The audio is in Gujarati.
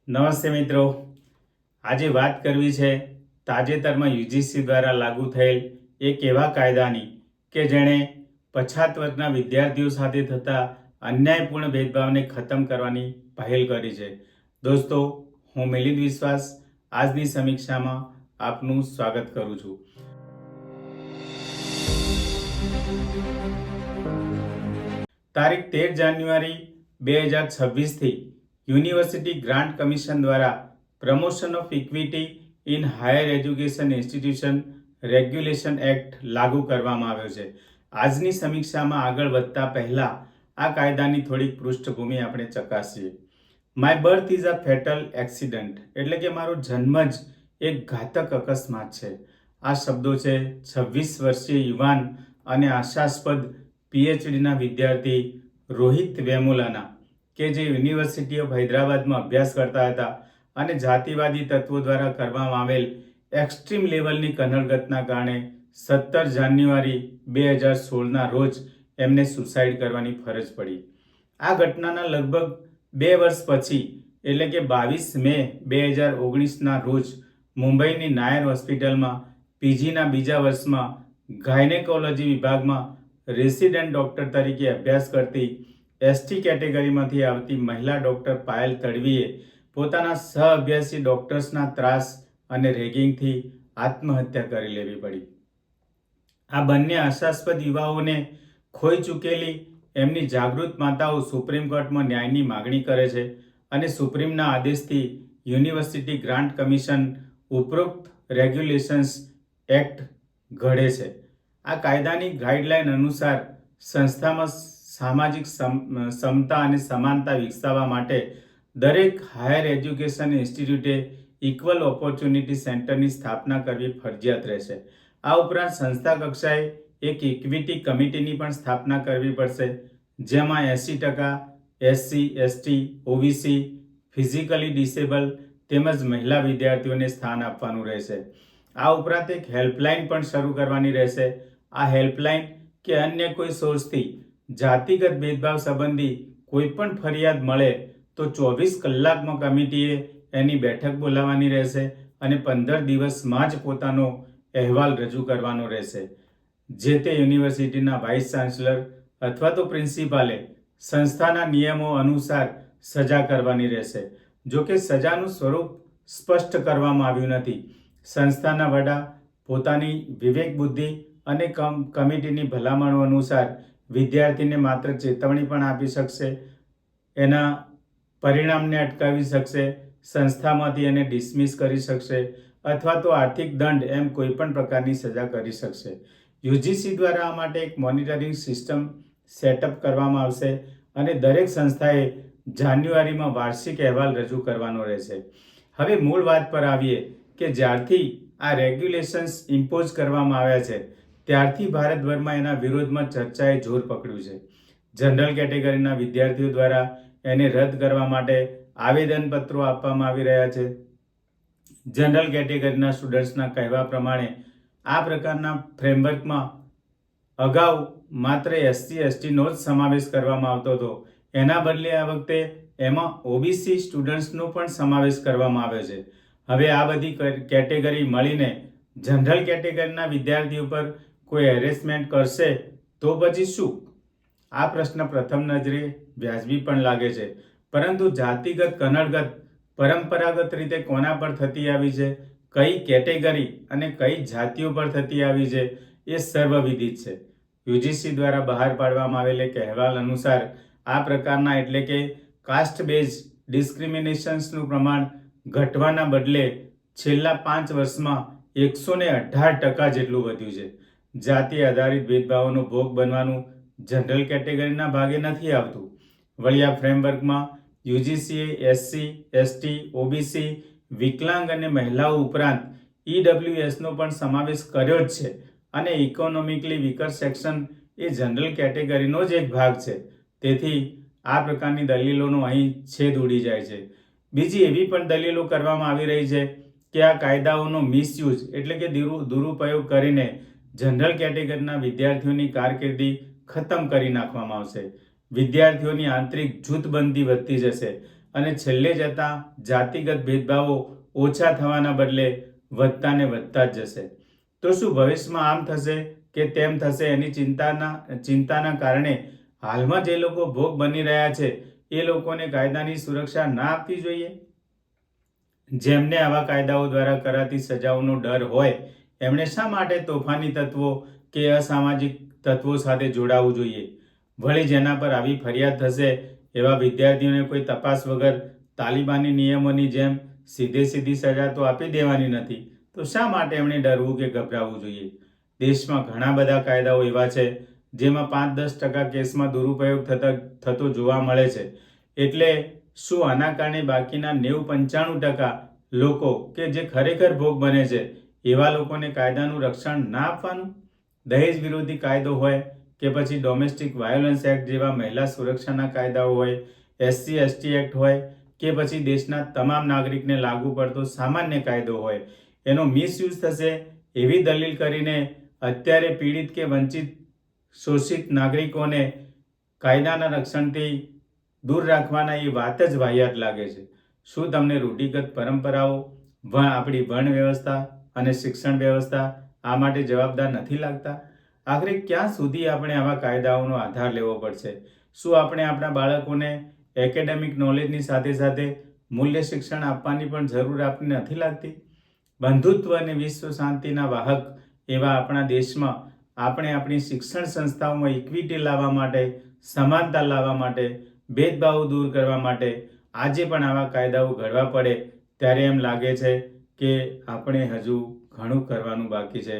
નમસ્તે મિત્રો, આજે વાત કરવી છે તાજેતરમાં યુજીસી દ્વારા લાગુ થયેલ એક એવા કાયદાની કે જેણે પછાત વર્ગના વિદ્યાર્થીઓ સાથે થતા અન્યાયપૂર્ણ ભેદભાવને ખતમ કરવાની પહેલ કરી છે. દોસ્તો, હું મિલિંદ વિશ્વાસ આજની સમીક્ષામાં આપનું સ્વાગત કરું છું. તારીખ 13 જાન્યુઆરી 2026થી યુનિવર્સિટી ગ્રાન્ટ કમિશન દ્વારા promotion of equity in higher education institution regulation act લાગુ કરવામાં આવ્યો છે. આજની સમીક્ષામાં આગળ વધતા પહેલા આ કાયદાની થોડીક પૃષ્ઠભૂમિ આપણે ચકાસીએ. My birth is a fatal accident, એટલે કે મારો જન્મ જ એક ઘાતક અકસ્માત છે. આ શબ્દો છે 26 વર્ષીય યુવાન અને આશાસ્પદ પીએચડીના વિદ્યાર્થી રોહિત વેમુલાના, કે જે યુનિવર્સિટી ઓફ હૈદરાબાદમાં અભ્યાસ કરતા હતા અને જાતિવાદી તત્વો દ્વારા કરવામાં આવેલ એક્સ્ટ્રીમ લેવલની કનડગતના કારણે 17 જાન્યુઆરી 2016ના રોજ એમને સુસાઇડ કરવાની ફરજ પડી. આ ઘટનાના લગભગ 2 વર્ષ પછી એટલે કે 22 મે 2019ના રોજ મુંબઈની નાયર હોસ્પિટલમાં પીજીના બીજા વર્ષમાં ગાયનેકોલોજી વિભાગમાં રેસિડેન્ટ ડૉક્ટર તરીકે અભ્યાસ કરતી એસટી કેટેગરીમાંથી આવતી મહિલા ડૉક્ટર પાયલ તડવીએ પોતાના સહઅભ્યાસી ડૉક્ટર્સના ત્રાસ અને રેગિંગથી આત્મહત્યા કરી લેવી પડી. આ બંને આશાસ્પદ યુવાઓને ખોઈ ચૂકેલી એમની જાગૃત માતાઓ સુપ્રીમ કોર્ટમાં ન્યાયની માગણી કરે છે અને સુપ્રીમના આદેશથી યુનિવર્સિટી ગ્રાન્ટ કમિશન ઉપરોક્ત રેગ્યુલેશન્સ એક્ટ ઘડે છે. આ કાયદાની ગાઈડલાઈન અનુસાર સંસ્થામાં સામાજિક સમતા અને સમાનતા વિકસાવવા માટે દરેક હાયર એજ્યુકેશન ઇન્સ્ટિટ્યૂટે ઇક્વલ ઓપોર્ચ્યુનિટી સેન્ટરની સ્થાપના કરવી ફરજિયાત રહેશે. આ ઉપરાંત સંસ્થા કક્ષાએ એક ઇક્વિટી કમિટીની પણ સ્થાપના કરવી પડશે, જેમાં 80% SC, ST, OBC, physically disable તેમજ મહિલા વિદ્યાર્થીઓને સ્થાન આપવાનું રહેશે. આ ઉપરાંત એક હેલ્પલાઇન પણ શરૂ કરવાની રહેશે. આ હેલ્પલાઇન કે અન્ય કોઈ સોર્સથી જાતિગત ભેદભાવ સંબંધી કોઈ પણ ફરિયાદ મળે તો 24 કલાકમાં કમિટીએ એની બેઠક બોલાવવાની રહેશે અને 15 દિવસમાં જ પોતાનો અહેવાલ રજૂ કરવાનો રહેશે. જે તે યુનિવર્સિટીના વાઇસ ચાન્સલર અથવા તો પ્રિન્સિપાલે સંસ્થાના નિયમો અનુસાર સજા કરવાની રહેશે. જો કે સજાનું સ્વરૂપ સ્પષ્ટ કરવામાં આવ્યું નથી. સંસ્થાના વડા પોતાની વિવેક બુદ્ધિ અને કમિટીની ભલામણો અનુસાર વિદ્યાર્થીને માત્ર ચેતવણી પણ આપી શકશે, એના પરિણામને અટકાવી શકશે, સંસ્થામાંથી એને ડિસમિસ કરી શકશે અથવા તો આર્થિક દંડ એમ કોઈ પણ પ્રકારની સજા કરી શકશે. યુજીસી દ્વારા આ માટે એક મોનિટરિંગ સિસ્ટમ સેટઅપ કરવામાં આવશે અને દરેક સંસ્થાએ જાન્યુઆરીમાં વાર્ષિક અહેવાલ રજૂ કરવાનો રહેશે. હવે મૂળ વાત પર આવીએ કે જ્યારથી આ રેગ્યુલેશન્સ ઇમ્પોઝ કરવામાં આવ્યા છે ત્યારથી ભારતભરમાં એના વિરોધમાં ચર્ચાએ જોર પકડ્યું છે. જનરલ કેટેગરીના વિદ્યાર્થીઓ દ્વારા એને રદ કરવા માટે આવેદનપત્રો આપવામાં આવી રહ્યા છે. જનરલ કેટેગરીના સ્ટુડન્ટ્સના કહેવા પ્રમાણે આ પ્રકારના ફ્રેમવર્કમાં અગાઉ માત્ર એસસી એસટીનો જ સમાવેશ કરવામાં આવતો હતો. એના બદલે આ વખતે એમાં ઓબીસી સ્ટુડન્ટ્સનો પણ સમાવેશ કરવામાં આવ્યો છે. હવે આ બધી કેટેગરી મળીને જનરલ કેટેગરીના વિદ્યાર્થીઓ પર કોઈ હેરેસમેન્ટ કરશે તો પછી શું? આ પ્રશ્ન પ્રથમ નજરે વ્યાજબી પણ લાગે છે, પરંતુ જાતિગત કનડગત પરંપરાગત રીતે કોના પર થતી આવી છે, કઈ કેટેગરી અને કઈ જાતિઓ પર થતી આવી છે એ સર્વવિદિત છે. યુજીસી દ્વારા બહાર પાડવામાં આવેલ એક અહેવાલ અનુસાર આ પ્રકારના એટલે કે કાસ્ટ બેઝ ડિસ્ક્રિમિનેશન્સનું પ્રમાણ ઘટવાના બદલે છેલ્લા 5 વર્ષમાં 118% જેટલું વધ્યું છે. જાતિ આધારિત ભેદભાવોનો ભોગ બનવાનું જનરલ કેટેગરીના ભાગે નથી આવતું. વળી આ ફ્રેમવર્કમાં યુજીસીએ એસસી, એસટી, ઓબીસી, વિકલાંગ અને મહિલાઓ ઉપરાંત ઈડબ્લ્યુએસનો પણ સમાવેશ કર્યો જ છે અને ઇકોનોમિકલી વીકર સેક્શન એ જનરલ કેટેગરીનો જ એક ભાગ છે. તેથી આ પ્રકારની દલીલોનો અહીં છેદ ઉડી જાય છે. બીજી એવી પણ દલીલો કરવામાં આવી રહી છે કે આ કાયદાઓનો મિસયુઝ એટલે કે દુરુપયોગ કરીને જનરલ કેટેગરીના વિદ્યાર્થીઓની કારકિર્દી ખતમ કરી નાખવામાં આવશે. વિદ્યાર્થીઓની આંતરિક જૂથબંધી વધતી જશે અને છેલ્લે જતાં જાતિગત ભેદભાવો ઓછા થવાના બદલે વધતા ને વધતા જ જશે. તો શું ભવિષ્યમાં આમ થશે કે તેમ થશે એની ચિંતાના કારણે હાલમાં જે લોકો ભોગ બની રહ્યા છે એ લોકોને કાયદાની સુરક્ષા ના આપવી જોઈએ? જેમને આવા કાયદાઓ દ્વારા કરાતી સજાઓનો ડર હોય એમણે શા માટે તોફાની તત્વો કે અસામાજિક તત્વો સાથે જોડાવું જોઈએ? વળી જેના પર આવી ફરિયાદ થશે એવા વિદ્યાર્થીઓને કોઈ તપાસ વગર તાલિબાની નિયમોની જેમ સીધી સજા તો આપી દેવાની નથી. તો શા માટે એમણે ડરવું કે ગભરાવું જોઈએ? દેશમાં ઘણા બધા કાયદાઓ એવા છે જેમાં 5-10% કેસમાં દુરુપયોગ થતો જોવા મળે છે. એટલે શું આના કારણે બાકીના 90-95% લોકો કે જે ખરેખર ભોગ બને છે એવા લોકોને કાયદાનું રક્ષણ ના આપવાનું? દહેજ વિરોધી કાયદો હોય કે પછી ડોમેસ્ટિક વાયોલન્સ એક્ટ જેવા મહિલા સુરક્ષાના કાયદાઓ હોય, SC/ST એક્ટ હોય કે પછી દેશના તમામ નાગરિકને લાગુ પડતો સામાન્ય કાયદો હોય, એનો મિસયુઝ થશે એવી દલીલ કરીને અત્યારે પીડિત કે વંચિત શોષિત નાગરિકોને કાયદાના રક્ષણથી દૂર રાખવાના એ વાત જ વાહિયાત લાગે છે. શું તમને રૂઢિગત પરંપરાઓ, આપણી વર્ણ વ્યવસ્થા અને શિક્ષણ વ્યવસ્થા આ માટે જવાબદાર નથી લાગતા? આખરે ક્યાં સુધી આપણે આવા કાયદાઓનો આધાર લેવો પડશે? શું આપણે આપણા બાળકોને એકેડેમિક નોલેજની સાથે સાથે મૂલ્ય શિક્ષણ આપવાની પણ જરૂર આપને નથી લાગતી? બંધુત્વ અને વિશ્વ શાંતિના વાહક એવા આપણા દેશમાં આપણે આપણી શિક્ષણ સંસ્થાઓમાં ઇક્વિટી લાવવા માટે, સમાનતા લાવવા માટે, ભેદભાવ દૂર કરવા માટે આજે પણ આવા કાયદાઓ ઘડવા પડે ત્યારે એમ લાગે છે કે આપણે હજુ ઘણું કરવાનું બાકી છે.